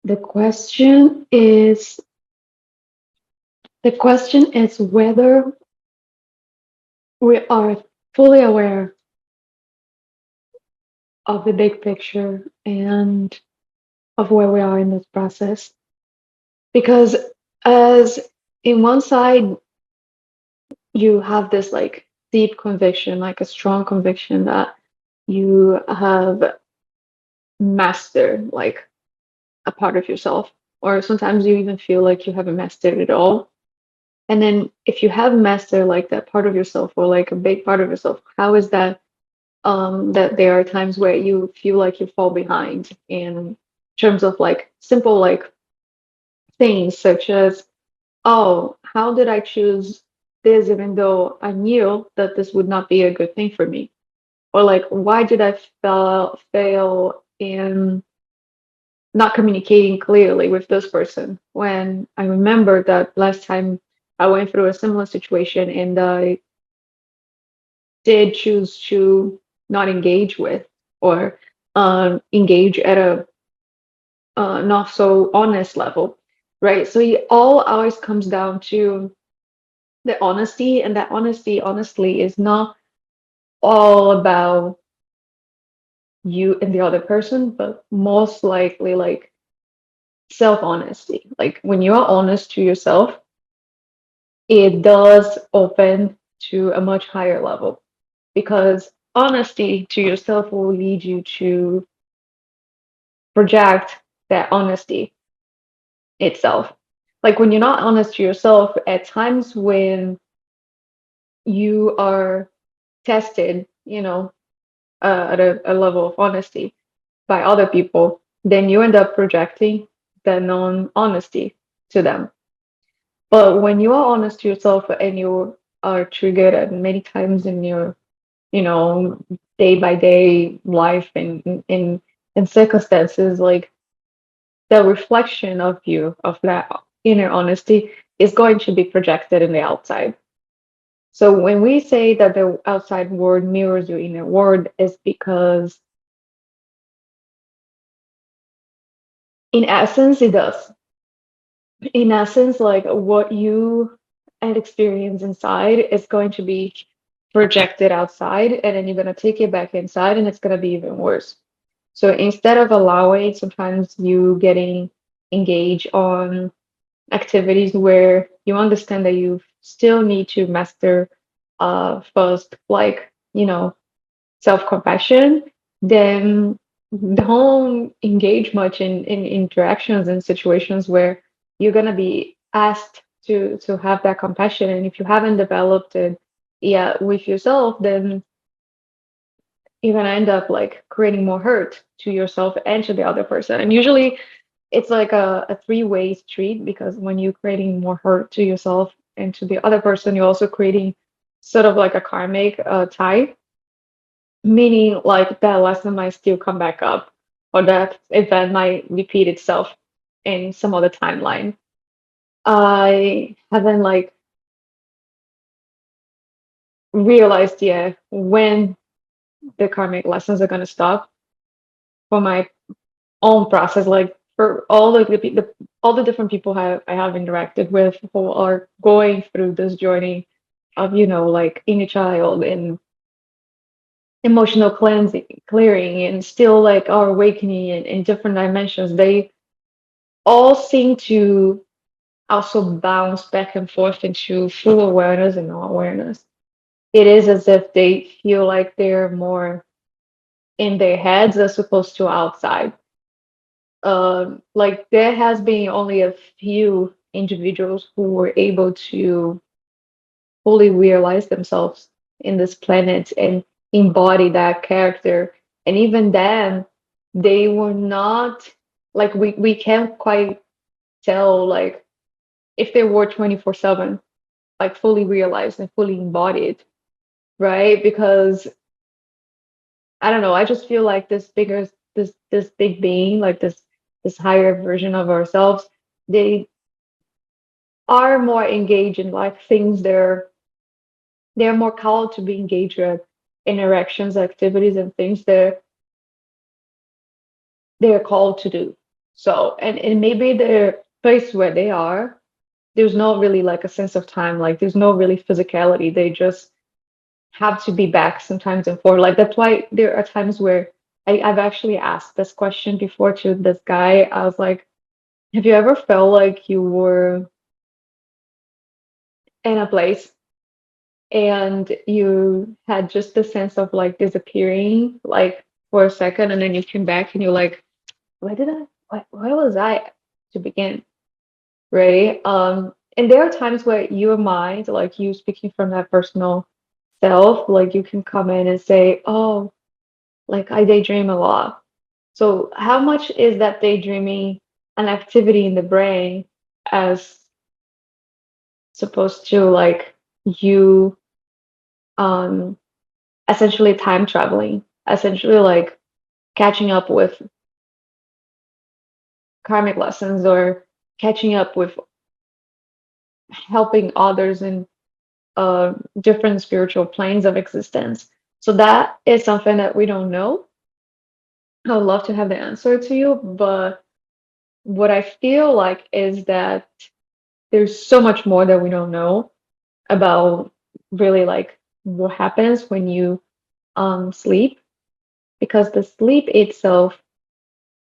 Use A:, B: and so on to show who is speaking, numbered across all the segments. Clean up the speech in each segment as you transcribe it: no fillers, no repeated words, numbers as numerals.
A: The question is whether we are fully aware of the big picture and of where we are in this process. Because as in one side you have this like deep conviction, like a strong conviction that you have mastered like a part of yourself, or sometimes you even feel like you haven't mastered it all. And then if you have mastered like that part of yourself or like a big part of yourself, how is that that there are times where you feel like you fall behind in terms of like simple like things such as, oh, how did I choose this even though I knew that this would not be a good thing for me? Or like, why did I fail in not communicating clearly with this person when I remember that last time I went through a similar situation and I did choose to not engage with or engage at a not so honest level, right? So it all always comes down to the honesty, and that honesty, honestly, is not all about you and the other person, but most likely like self honesty. Like when you are honest to yourself, it does open to a much higher level because honesty to yourself will lead you to project that honesty itself. Like when you're not honest to yourself, at times when you are tested, at a level of honesty by other people, then you end up projecting that non honesty to them. But when you are honest to yourself and you are triggered at many times in your, you know, day by day life and in circumstances, like the reflection of you, of that inner honesty, is going to be projected in the outside. So when we say that the outside world mirrors your inner world, is because in essence it does. In essence, like what you had experienced inside is going to be projected outside, and then you're going to take it back inside, and it's going to be even worse. So instead of allowing sometimes you getting engaged on activities where you understand that you still need to master first, like, self-compassion, then don't engage much in interactions and situations where you're gonna be asked to have that compassion. And if you haven't developed it yet with yourself, then you're gonna end up like creating more hurt to yourself and to the other person. And usually it's like a three-way street because when you're creating more hurt to yourself and to the other person, you're also creating sort of like a karmic tie, meaning like that lesson might still come back up or that event might repeat itself in some other timeline. I haven't like realized yet when the karmic lessons are going to stop for my own process, like for all all the different people I have interacted with who are going through this journey of, like inner child and emotional cleansing, clearing, and still like our awakening in different dimensions. They all seem to also bounce back and forth into full awareness and no awareness. It is as if they feel like they're more in their heads as opposed to outside. Like there has been only a few individuals who were able to fully realize themselves in this planet and embody that character. And even then, they were not like we can't quite tell like if they were 24/7, like fully realized and fully embodied, right? Because I don't know, I just feel like this big being, like this higher version of ourselves, they are more engaged in like things they're more called to be engaged with interactions, activities, and things they're called to do. So, and maybe the place where they are, there's not really like a sense of time, like there's no really physicality. They just have to be back sometimes and forth. Like that's why there are times where I've actually asked this question before to this guy. I was like, have you ever felt like you were in a place and you had just the sense of like disappearing like for a second and then you came back and you're like, where was I to begin? Right? And there are times where your mind, like you speaking from that personal self, like you can come in and say, oh, like I daydream a lot. So how much is that daydreaming an activity in the brain as supposed to like you um essentially time traveling, essentially like catching up with karmic lessons or catching up with helping others in different spiritual planes of existence. So that is something that we don't know. I would love to have the answer to you, but what I feel like is that there's so much more that we don't know about really like what happens when you sleep, because the sleep itself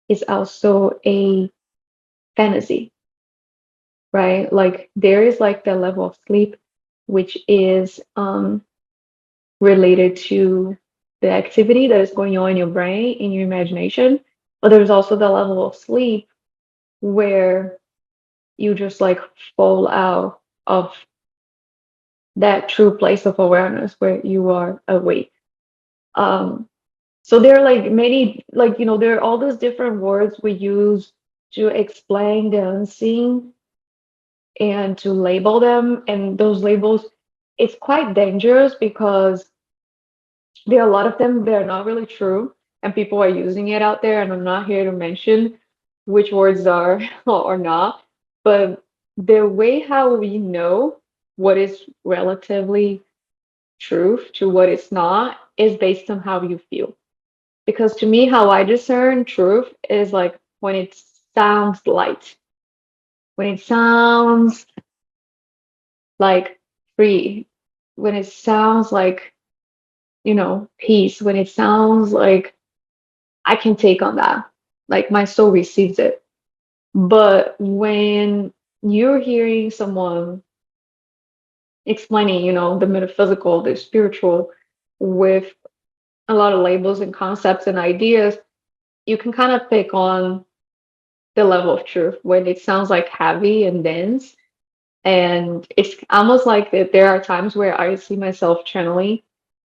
A: is also a fantasy, right? Like there is like the level of sleep which is related to the activity that is going on in your brain, in your imagination. But there's also the level of sleep where you just like fall out of that true place of awareness where you are awake. Um, so there are like many, like, there are all those different words we use to explain the unseen and to label them. And those labels, it's quite dangerous because there are a lot of them that are not really true, and people are using it out there. And I'm not here to mention which words are or not, but the way how we know what is relatively truth to what it's not is based on how you feel. Because to me, how I discern truth is like when it sounds light, when it sounds like free, when it sounds like, peace, when it sounds like I can take on that. Like my soul receives it. But when you're hearing someone explaining, the metaphysical, the spiritual, with a lot of labels and concepts and ideas, you can kind of pick on the level of truth when it sounds like heavy and dense. And it's almost like that there are times where I see myself channeling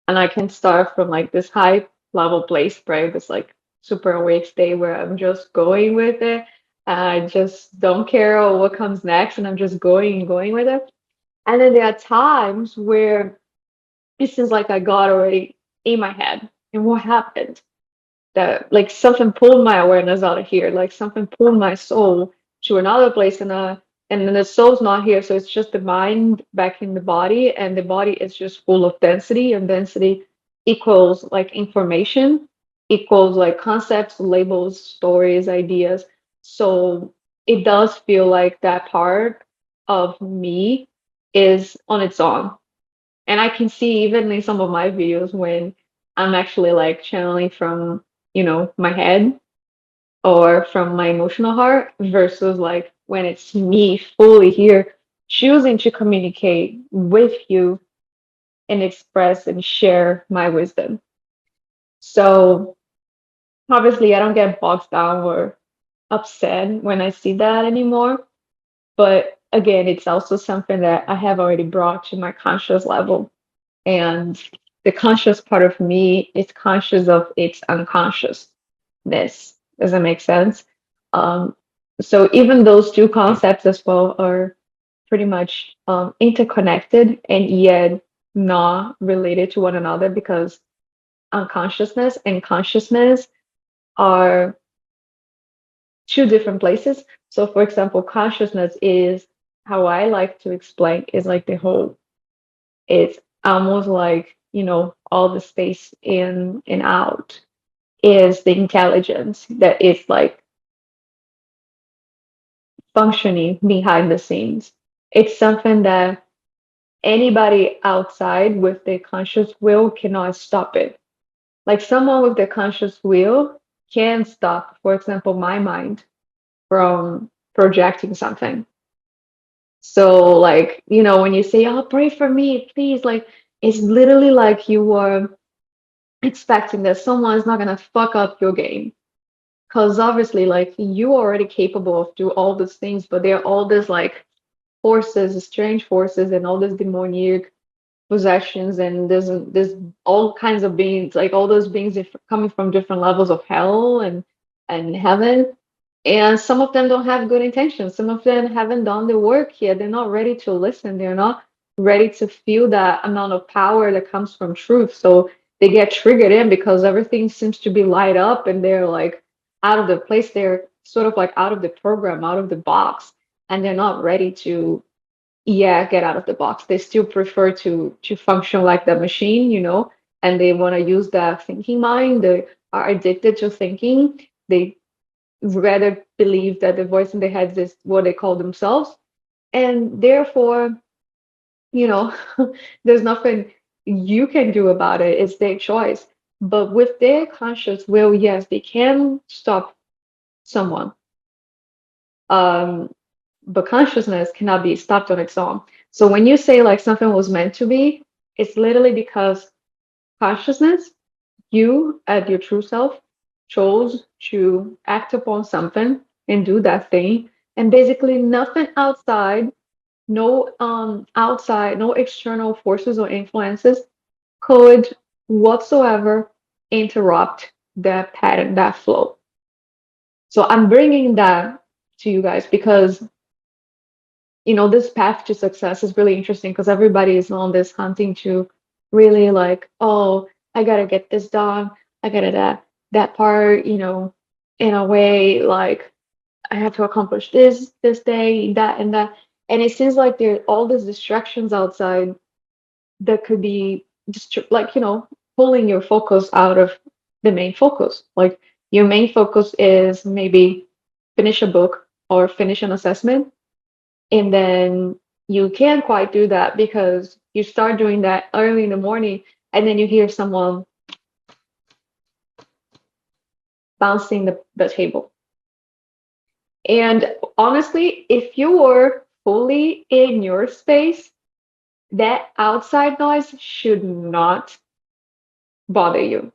A: and I can start from like this high level place, right? This like super awake state where I'm just going with it. I just don't care what comes next and I'm just going and going with it. And then there are times where it seems like I got already in my head. And what happened? That like something pulled my awareness out of here, like something pulled my soul to another place, and then the soul's not here, so it's just the mind back in the body, and the body is just full of density, and density equals like information, equals like concepts, labels, stories, ideas. So it does feel like that part of me is on its own. And I can see even in some of my videos when I'm actually like channeling from, my head or from my emotional heart versus like when it's me fully here choosing to communicate with you and express and share my wisdom. So obviously I don't get bogged down or upset when I see that anymore. But again, it's also something that I have already brought to my conscious level. And the conscious part of me is conscious of its unconsciousness. Does that make sense? Um, so even those two concepts as well are pretty much interconnected and yet not related to one another because unconsciousness and consciousness are two different places. So, for example, consciousness is how I like to explain is like the whole. It's almost like, all the space in and out is the intelligence that is like functioning behind the scenes. It's something that anybody outside with their conscious will cannot stop it. Like someone with their conscious will can stop, for example, my mind from projecting something. So, like, when you say, "Oh, pray for me, please," like, it's literally like you are expecting that someone's not gonna fuck up your game. Because obviously, like, you are already capable of do all these things, but there are all these like forces, strange forces, and all these demonic possessions, and there's all kinds of beings, like all those beings coming from different levels of hell and heaven. And some of them don't have good intentions. Some of them haven't done the work yet. They're not ready to listen. They're not ready to feel that amount of power that comes from truth. So they get triggered in because everything seems to be light up and they're like out of the place. They're sort of like out of the program, out of the box, and they're not ready to, yeah, get out of the box. They still prefer to function like the machine, and they want to use that thinking mind. They are addicted to thinking. They rather believe that the voice in their heads is what they call themselves. And therefore, you know, there's nothing you can do about it. It's their choice. But with their conscious will, yes, they can stop someone. Um, but consciousness cannot be stopped on its own. So when you say like something was meant to be, it's literally because consciousness, you at your true self, chose to act upon something and do that thing. And basically nothing outside, no external forces or influences could whatsoever interrupt that pattern, that flow. So I'm bringing that to you guys because this path to success is really interesting because everybody is on this hunting to really like, oh, I gotta get this done. I gotta that part, in a way, like I have to accomplish this day, that and that. And it seems like there are all these distractions outside that could be just like, pulling your focus out of the main focus. Like your main focus is maybe finish a book or finish an assessment, and then you can't quite do that because you start doing that early in the morning and then you hear someone bouncing the table. And honestly, if you were fully in your space, that outside noise should not bother you.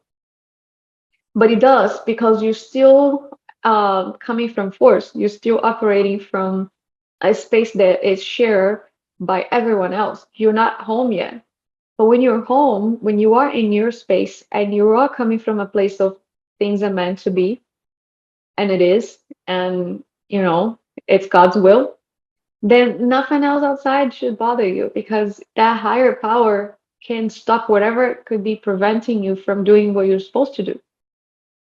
A: But it does because you're still coming from force. You're still operating from a space that is shared by everyone else. You're not home yet. But when you're home, when you are in your space and you are coming from a place of things are meant to be, and it is, and it's God's will, then nothing else outside should bother you because that higher power can stop whatever could be preventing you from doing what you're supposed to do.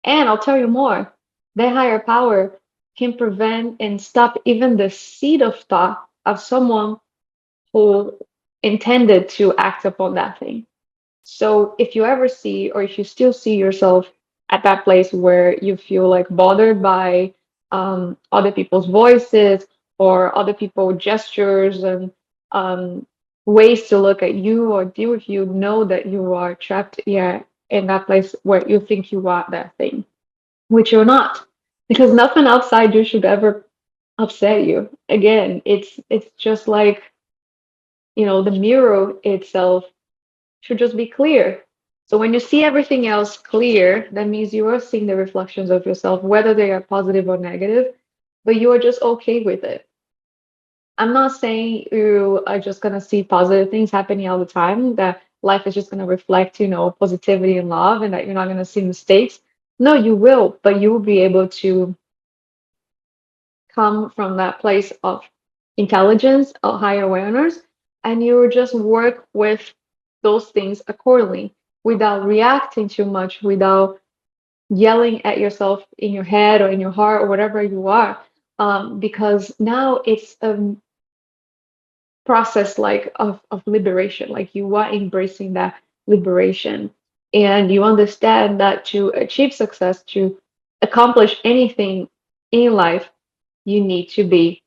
A: And I'll tell you more, that higher power can prevent and stop even the seed of thought of someone who intended to act upon that thing. So if you ever see, or if you still see yourself at that place where you feel like bothered by other people's voices or other people's gestures and ways to look at you or deal with you, know that you are trapped, yeah, in that place where you think you are that thing, which you're not, because nothing outside you should ever upset you. Again, it's just like the mirror itself should just be clear. So when you see everything else clear, that means you are seeing the reflections of yourself, whether they are positive or negative, but you are just okay with it. I'm not saying you are just going to see positive things happening all the time, that life is just going to reflect, positivity and love, and that you're not going to see mistakes. No, you will, but you will be able to come from that place of intelligence, of higher awareness, and you will just work with those things accordingly without reacting too much, without yelling at yourself in your head or in your heart or whatever you are. Because now it's a process like of liberation, like you are embracing that liberation. And you understand that to achieve success, to accomplish anything in life, you need to be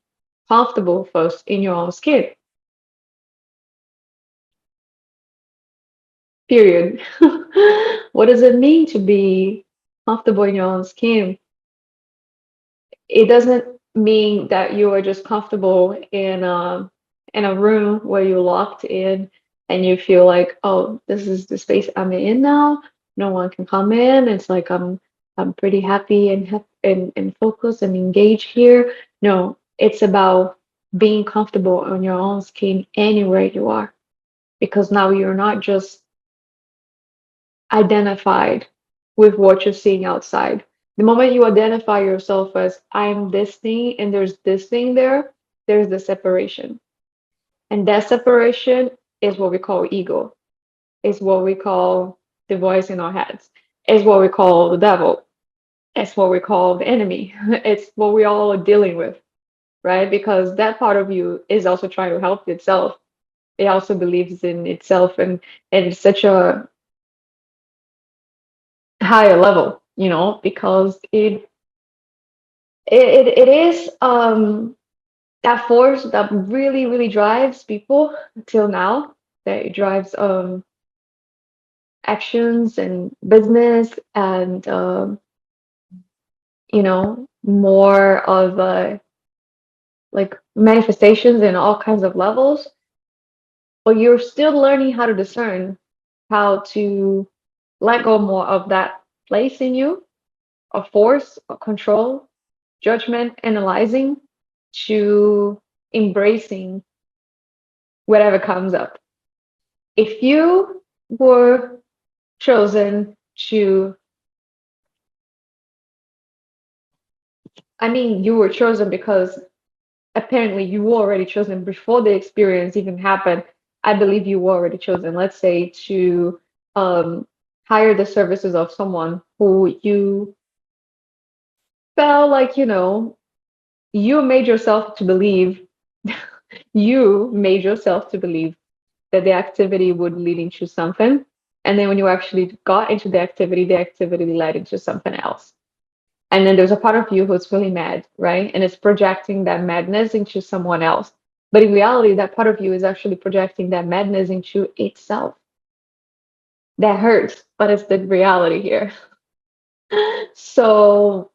A: comfortable first in your own skin. Period. What does it mean to be comfortable in your own skin? It doesn't mean that you are just comfortable in a room where you're locked in and you feel like, oh, this is the space I'm in now. No one can come in. It's like I'm pretty happy and and focused and engaged here. No, it's about being comfortable on your own skin anywhere you are, because now you're not just identified with what you're seeing outside. The moment you identify yourself as I'm this thing and there's this thing there, there's the separation. And that separation is what we call ego, is what we call the voice in our heads, is what we call the devil, it's what we call the enemy. It's what we all are dealing with, right? Because that part of you is also trying to help itself. It also believes in itself, and it's such a higher level, because it is that force that really really drives people till now, that it drives actions and business and more of like manifestations in all kinds of levels, but you're still learning how to discern how to let go more of that place in you of force, of control, judgment, analyzing, to embracing whatever comes up. If you were chosen to, I mean, you were chosen because apparently you were already chosen before the experience even happened. I believe you were already chosen, let's say, to um, hire the services of someone who you felt like, you made yourself to believe, you made yourself to believe that the activity would lead into something. And then when you actually got into the activity led into something else. And then there's a part of you who's really mad, right? And it's projecting that madness into someone else. But in reality, that part of you is actually projecting that madness into itself. That hurts, but it's the reality here. So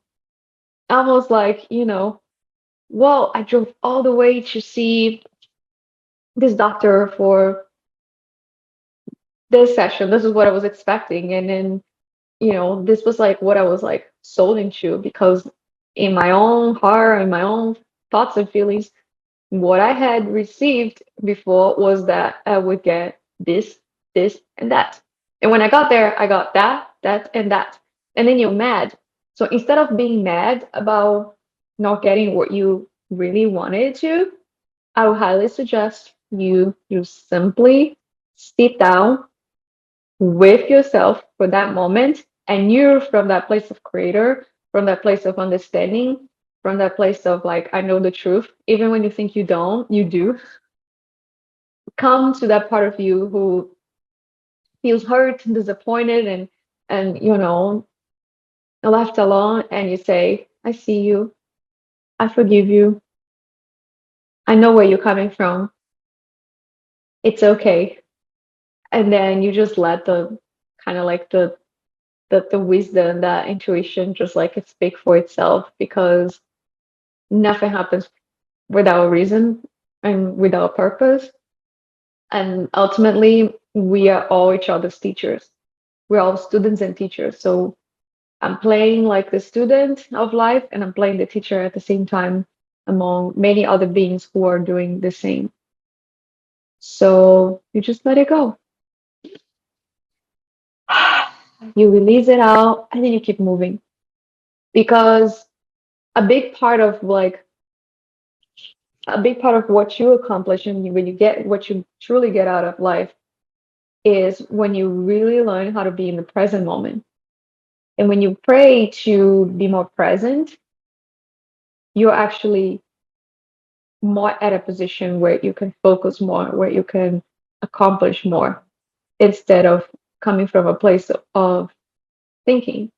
A: almost like, well, I drove all the way to see this doctor for this session. This is what I was expecting. And then, this was like what I was like sold into, because in my own heart and my own thoughts and feelings, what I had received before was that I would get this, and that. And when I got there, I got that, and that. And then you're mad. So instead of being mad about not getting what you really wanted to, I would highly suggest you simply sit down with yourself for that moment, and you, from that place of creator, from that place of understanding, from that place of like, I know the truth, even when you think you don't, you do, come to that part of you who feels hurt and disappointed and left alone, and you say, I see you, I forgive you, I know where you're coming from, it's okay. And then you just let the kind of like the wisdom, that intuition, just like it speak for itself, because nothing happens without a reason and without purpose. And ultimately, we are all each other's teachers. We're all students and teachers. So I'm playing like the student of life, and I'm playing the teacher at the same time among many other beings who are doing the same. So you just let it go. You release it out, and then you keep moving. Because a big part of like a big part of what you accomplish and when you get what you truly get out of life is when you really learn how to be in the present moment. And when you pray to be more present, you're actually more at a position where you can focus more, where you can accomplish more, instead of coming from a place of thinking,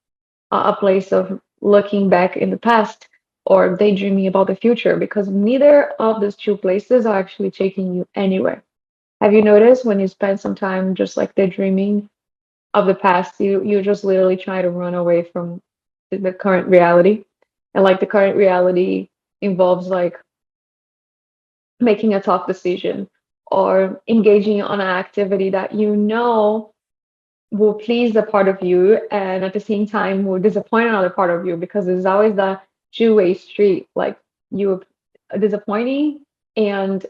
A: a place of looking back in the past or daydreaming about the future, because neither of those two places are actually taking you anywhere. Have you noticed when you spend some time just like daydreaming of the past, you just literally try to run away from the current reality, and like the current reality involves like making a tough decision or engaging on an activity that you know will please a part of you and at the same time will disappoint another part of you, because there's always that two-way street, like you disappointing and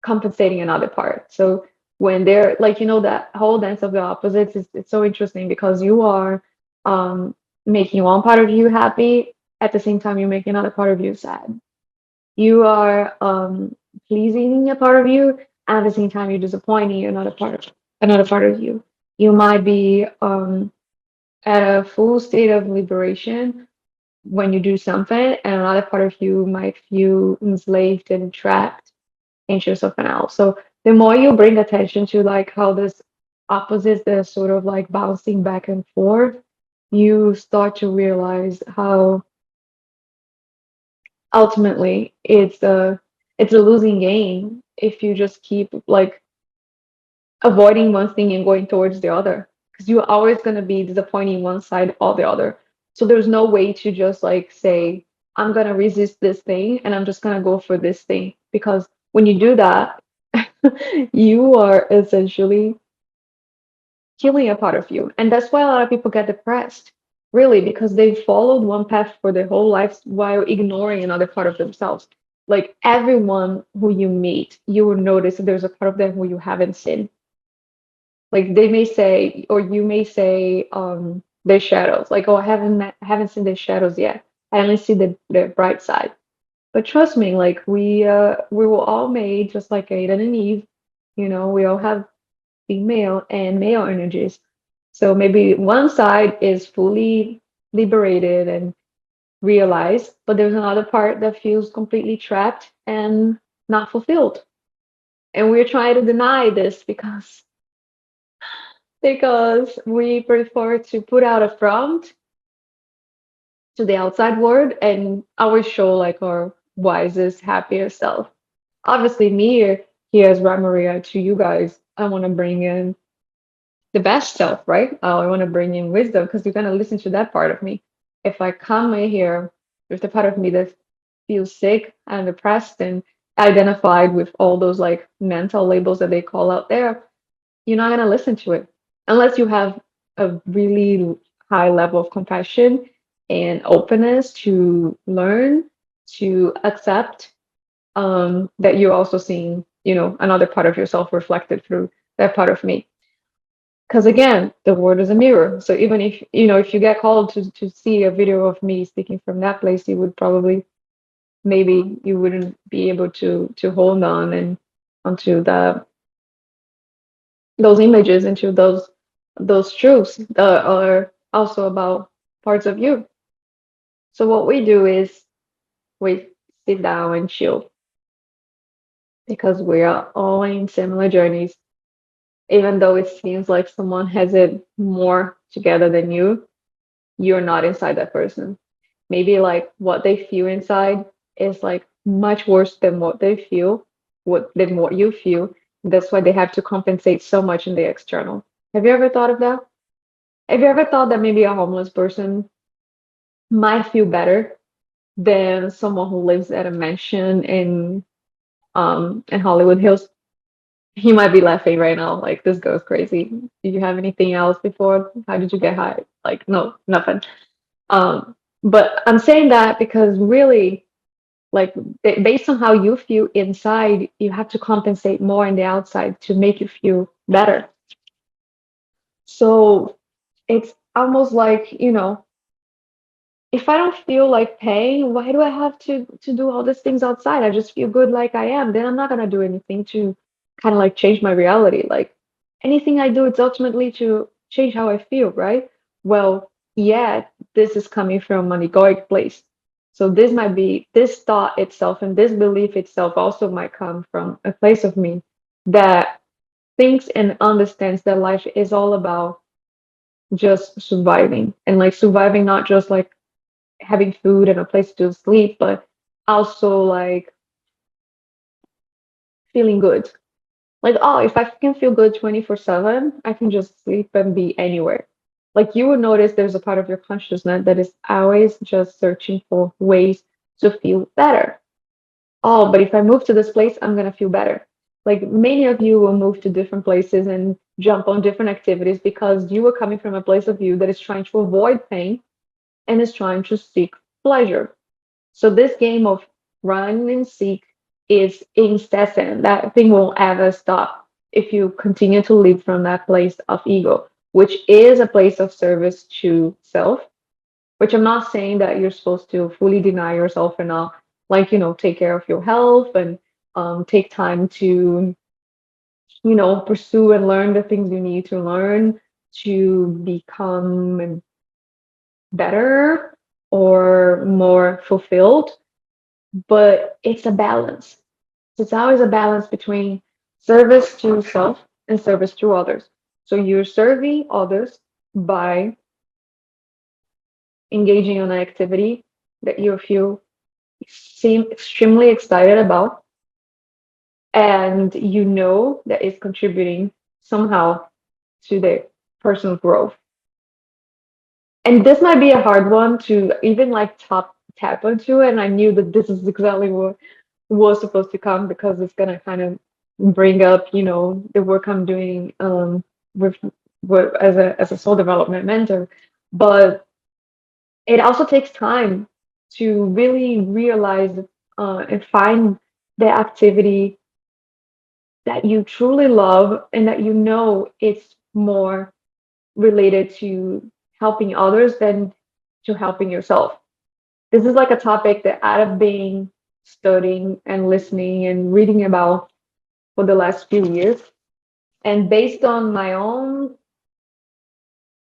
A: compensating another part. So when they're like, that whole dance of the opposites is, it's so interesting because you are um making one part of you happy, at the same time you're making another part of you sad. You are pleasing a part of you, and at the same time you're disappointing another part of you. You might be at a full state of liberation when you do something, and another part of you might feel enslaved and trapped into something else. So the more you bring attention to like how this opposites, they're sort of like bouncing back and forth, you start to realize how ultimately it's a losing game if you just keep like avoiding one thing and going towards the other, because you're always going to be disappointing one side or the other. So there's no way to just like say, I'm going to resist this thing and I'm just going to go for this thing, because when you do that, you are essentially killing a part of you. And that's why a lot of people get depressed, really, because they followed one path for their whole life while ignoring another part of themselves. Like everyone who you meet, you will notice that there's a part of them who you haven't seen. Like they may say, or you may say, their shadows. Like, oh, I haven't seen their shadows yet. I only see the bright side. But trust me, like we were all made just like Adam and Eve. We all have female and male energies. So maybe one side is fully liberated and realized, but there's another part that feels completely trapped and not fulfilled. And we're trying to deny this because we prefer to put out a front to the outside world and always show like our wisest, happier self. Obviously, me here as Maria to you guys, I want to bring in the best self, right? I want to bring in wisdom because you're going to listen to that part of me. If I come in here with the part of me that feels sick and depressed and identified with all those like mental labels that they call out there, you're not going to listen to it unless you have a really high level of compassion and openness to learn, to accept that you're also seeing, another part of yourself reflected through that part of me. Because again, the world is a mirror. So even if you get called to see a video of me speaking from that place, you would probably maybe you wouldn't be able to hold on and onto those images, into those truths that are also about parts of you. So what we do is we sit down and chill, because we are all in similar journeys. Even though it seems like someone has it more together than you're not inside that person. Maybe like what they feel inside is like much worse than what they feel, what you feel. That's why they have to compensate so much in the external. Have you ever thought of that? Have you ever thought that maybe a homeless person might feel better than someone who lives at a mansion in Hollywood Hills? You might be laughing right now, like this goes crazy. Did you have anything else before? How did you get high? Like, no, nothing. But I'm saying that because really, like, based on how you feel inside, you have to compensate more in the outside to make you feel better. So it's almost like, if I don't feel like paying, why do I have to do all these things outside? I just feel good like I am. Then I'm not gonna do anything to kind of like change my reality. Like anything I do, it's ultimately to change how I feel, right? Well, yeah, this is coming from an egoic place. So this thought itself and this belief itself also might come from a place of me that thinks and understands that life is all about just surviving, and like surviving not just like having food and a place to sleep, but also like feeling good. Like, oh, if I can feel good 24/7, I can just sleep and be anywhere. Like, you will notice there's a part of your consciousness that is always just searching for ways to feel better. Oh, but if I move to this place, I'm gonna feel better. Like, many of you will move to different places and jump on different activities because you are coming from a place of you that is trying to avoid pain and is trying to seek pleasure. So this game of run and seek is incessant. That thing won't ever stop if you continue to live from that place of ego, which is a place of service to self, which I'm not saying that you're supposed to fully deny yourself and not, like, take care of your health and take time to, pursue and learn the things you need to learn to become better or more fulfilled, but it's a balance. It's always a balance between service to self and service to others. So you're serving others by engaging in an activity that you feel seem extremely excited about, and you know that it's contributing somehow to the person's growth. And this might be a hard one to even like tap onto, and I knew that this is exactly what was supposed to come because it's gonna kind of bring up, the work I'm doing with, as a soul development mentor. But it also takes time to really realize and find the activity that you truly love and that it's more related to helping others than to helping yourself. This is like a topic that I've been studying and listening and reading about for the last few years. And based on my own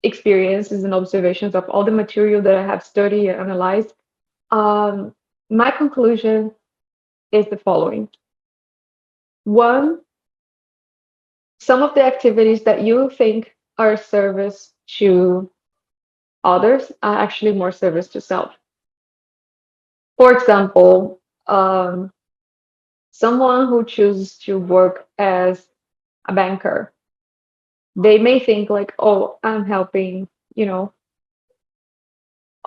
A: experiences and observations of all the material that I have studied and analyzed, um, my conclusion is the following. One, some of the activities that you think are service to others are actually more service to self. For example, someone who chooses to work as a banker, they may think like, oh, I'm helping,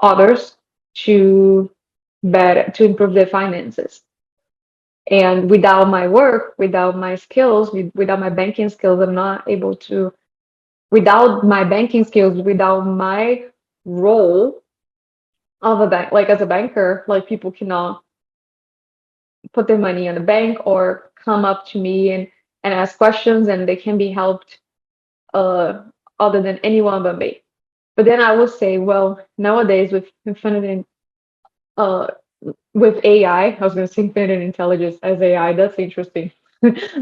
A: others to to improve their finances. And without my work, without my skills, without my banking skills, I'm not able to, without my banking skills, without my role of a bank, like as a banker, like people cannot put their money in the bank or come up to me and ask questions and they can be helped uh, other than anyone but me. But then I would say, well, nowadays with infinite uh, with AI, I was going to say infinite intelligence as AI. That's interesting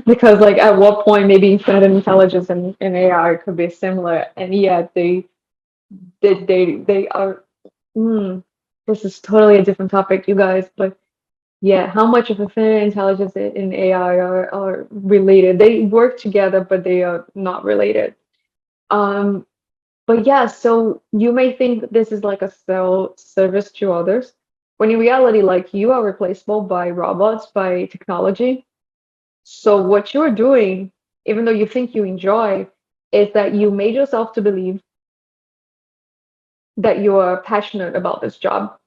A: because, like, at what point maybe infinite intelligence and AI could be similar, and yet they are. Mm, this is totally a different topic, you guys. But yeah, how much of infinite intelligence and AI are related? They work together, but they are not related. Um, but yeah, so you may think this is like a service to others, when in reality, like you are replaceable by robots, by technology. So what you're doing, even though you think you enjoy, is that you made yourself to believe that you are passionate about this job.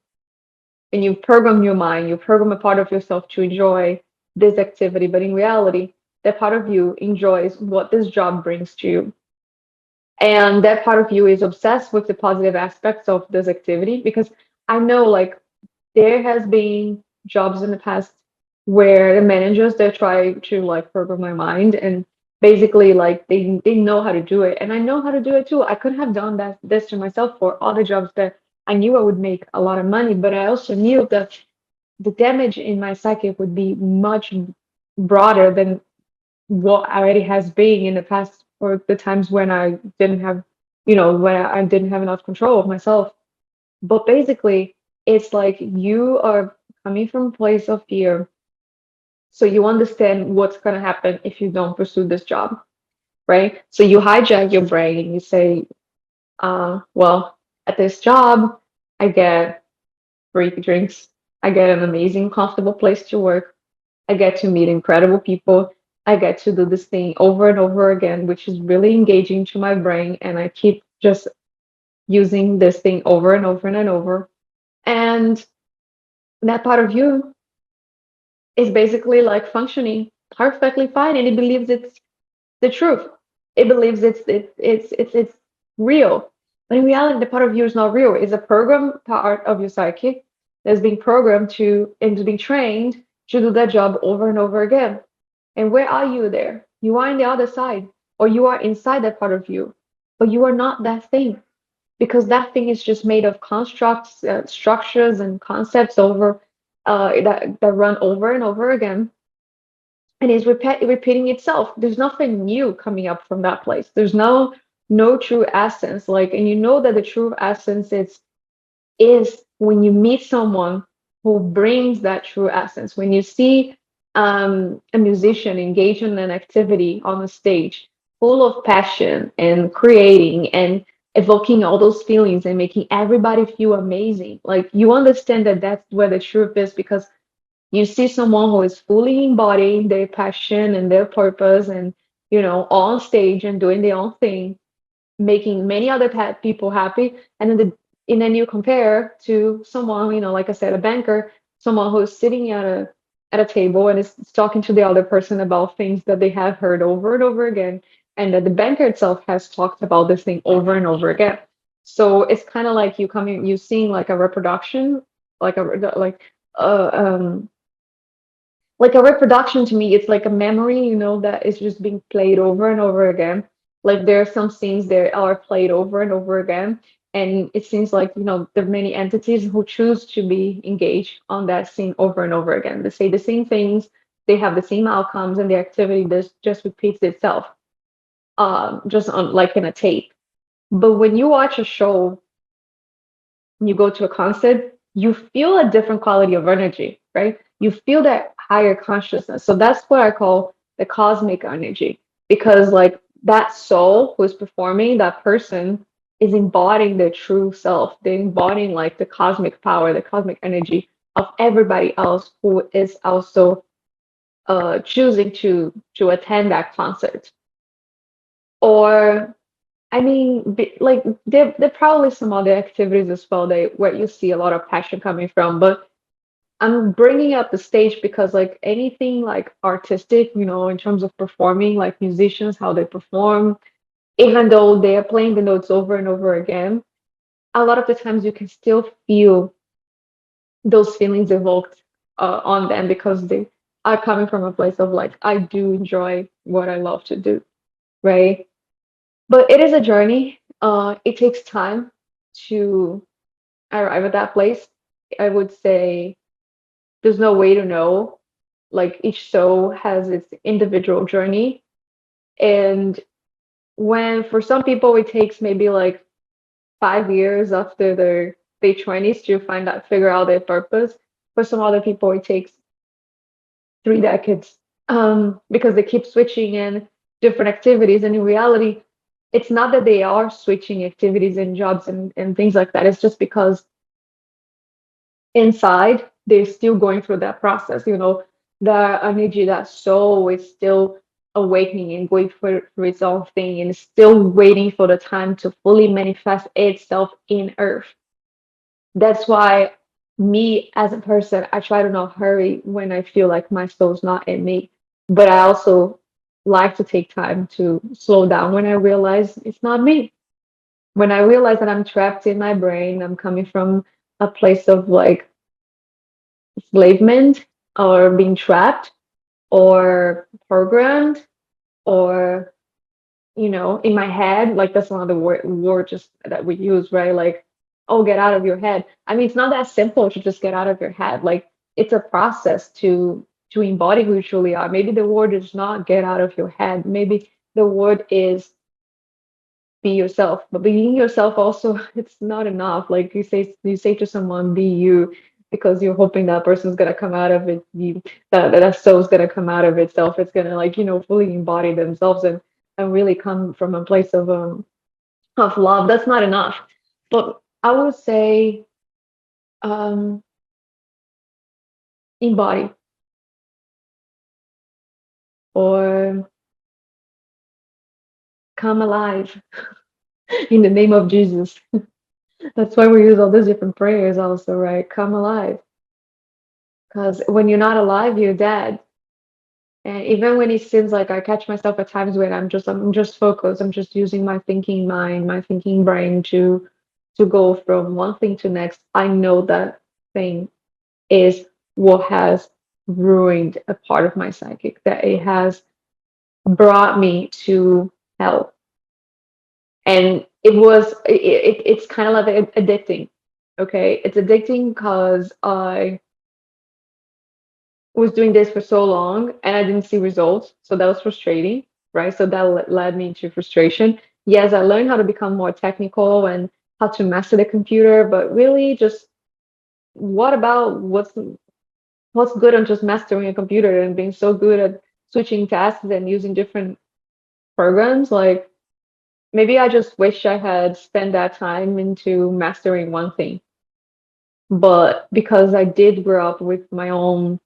A: And you program your mind, you program a part of yourself to enjoy this activity. But in reality, that part of you enjoys what this job brings to you. And that part of you is obsessed with the positive aspects of this activity because I know like there has been jobs in the past where the managers they try to like program my mind and basically like they know how to do it and I know how to do it too. I could have done that this to myself for other jobs that I knew I would make a lot of money, but I also knew that the damage in my psyche would be much broader than what already has been in the past or the times when I didn't have, when I didn't have enough control of myself. But basically, it's like you are coming from a place of fear. So you understand what's going to happen if you don't pursue this job, right? So you hijack your brain and you say, well, at this job, I get free drinks. I get an amazing, comfortable place to work. I get to meet incredible people. I get to do this thing over and over again, which is really engaging to my brain. And I keep just using this thing over and over and over. And that part of you is basically like functioning perfectly fine, and it believes it's the truth. It believes it's real. But in reality, the part of you is not real. It's a program part of your psyche that's being programmed to and is being trained to do that job over and over again. And where are you there? You are in the other side, or you are inside that part of you, but you are not that thing, because that thing is just made of constructs, structures, and concepts over that run over and over again, and is repeating itself. There's nothing new coming up from that place. There's no true essence. Like, and you know that the true essence is when you meet someone who brings that true essence. When you see a musician engaged in an activity on a stage full of passion and creating and evoking all those feelings and making everybody feel amazing, like you understand that that's where the truth is, because you see someone who is fully embodying their passion and their purpose, and on stage and doing their own thing, making many other people happy. And then you compare to someone, like I said, a banker, someone who's sitting at a table and is talking to the other person about things that they have heard over and over again, and that the banker itself has talked about this thing over and over again. So it's kind of like you seeing like a reproduction, like a uh, um like a reproduction. To me, it's like a memory, that is just being played over and over again. Like there are some scenes that are played over and over again, and it seems like there are many entities who choose to be engaged on that scene over and over again. They say the same things, they have the same outcomes, and the activity just repeats itself, just on like in a tape. But when you watch a show, you go to a concert, you feel a different quality of energy, right? You feel that higher consciousness. So that's what I call the cosmic energy, because like that soul who is performing, that person is embodying their true self. They're embodying like the cosmic power, the cosmic energy of everybody else who is also choosing to attend that concert. Or I mean, like there probably some other activities as well that where you see a lot of passion coming from. But I'm bringing up the stage because like anything like artistic, in terms of performing, like musicians, how they perform, even though they are playing the notes over and over again, a lot of the times you can still feel those feelings evoked on them, because they are coming from a place of like, I do enjoy what I love to do, right? But it is a journey. It takes time to arrive at that place. I would say there's no way to know. Like each soul has its individual journey. And when for some people it takes maybe like 5 years after their 20s to figure out their purpose. For some other people it takes 3 decades. Because they keep switching in different activities. And in reality, it's not that they are switching activities and jobs and things like that. It's just because inside they're still going through that process. The energy, that soul is still awakening and going through its own thing, and still waiting for the time to fully manifest itself in earth. That's why me as a person, I try to not hurry when I feel like my soul's not in me. But I also like to take time to slow down when I realize it's not me. When I realize that I'm trapped in my brain, I'm coming from a place of like enslavement, or being trapped, or programmed, or in my head. Like that's another word just that we use, right? Like, oh, get out of your head. I mean, it's not that simple to just get out of your head. Like it's a process to embody who you truly are. Maybe the word is not get out of your head. Maybe the word is be yourself. But being yourself also, it's not enough. Like you say to someone, be you, because you're hoping that person's gonna come out of it, that soul's gonna come out of itself. It's gonna like, fully embody themselves, and really come from a place of love. That's not enough. But I would say embody or come alive in the name of Jesus. That's why we use all these different prayers also, right? Come alive. Because when you're not alive, you're dead. And even when it seems like I catch myself at times when I'm just focused, I'm just using my thinking mind, my thinking brain to go from one thing to next. I know that thing is what has ruined a part of my psychic, that it has brought me to hell. And it's kind of like addicting. Okay, it's addicting because I was doing this for so long and I didn't see results. So that was frustrating, right? So that led me to frustration. Yes, I learned how to become more technical and how to master the computer, but really just what about what's good on just mastering a computer and being so good at switching tasks and using different programs? Like maybe I just wish I had spent that time into mastering one thing. But because I did grow up with my own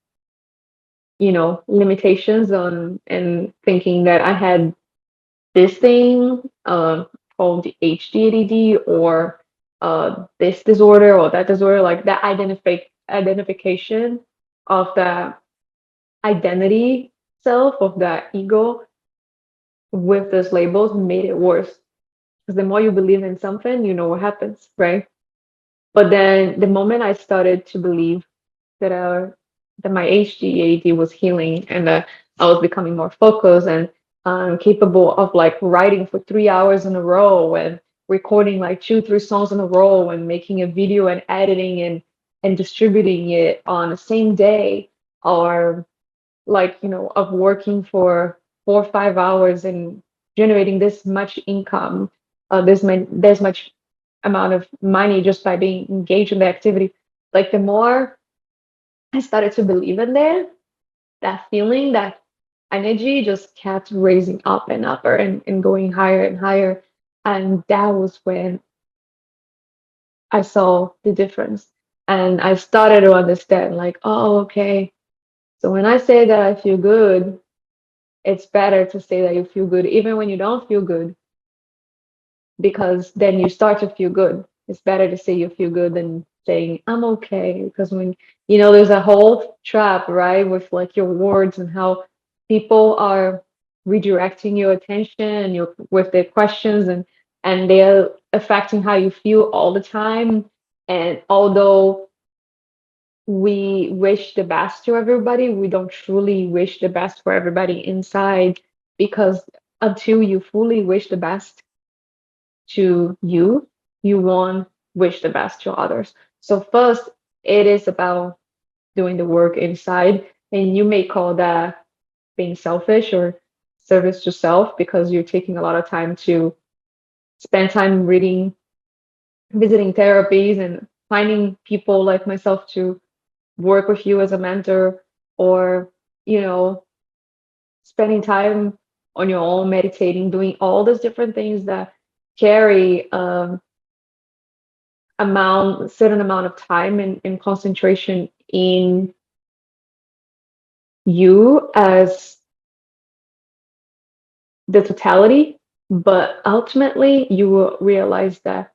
A: limitations on and thinking that I had this thing called ADHD or this disorder or that disorder, like that identification of that identity self of that ego with those labels made it worse. Because the more you believe in something, you know what happens, right? But then the moment I started to believe that that my HGAD was healing and that I was becoming more focused and capable of like writing for 3 hours in a row and recording like two, three songs in a row and making a video and editing and distributing it on the same day, or like of working for 4 or 5 hours and generating this much income, this much amount of money just by being engaged in the activity. Like the more I started to believe in that feeling, that energy just kept raising up and up and going higher and higher. And that was when I saw the difference. And I started to understand, like, oh, okay. So when I say that I feel good, it's better to say that you feel good, even when you don't feel good, because then you start to feel good. It's better to say you feel good than saying I'm okay. Because when there's a whole trap, right, with like your words and how people are redirecting your attention and your with their questions and they're affecting how you feel all the time. And although we wish the best to everybody, we don't truly wish the best for everybody inside, because until you fully wish the best to you, you won't wish the best to others. So first, it is about doing the work inside, and you may call that being selfish or service to self because you're taking a lot of time to spend time reading, visiting therapies, and finding people like myself to work with you as a mentor, or you know, spending time on your own, meditating, doing all those different things that carry certain amount of time and concentration in you as the totality, but ultimately you will realize that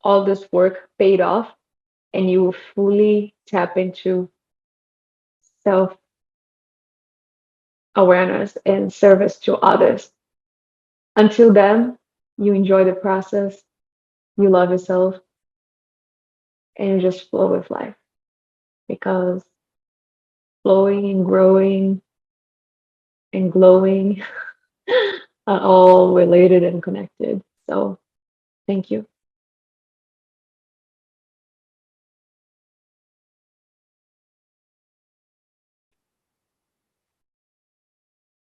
A: all this work paid off and you will fully tap into self awareness and service to others. Until then, you enjoy the process, you love yourself, and you just flow with life, because flowing and growing and glowing are all related and connected. So, thank you.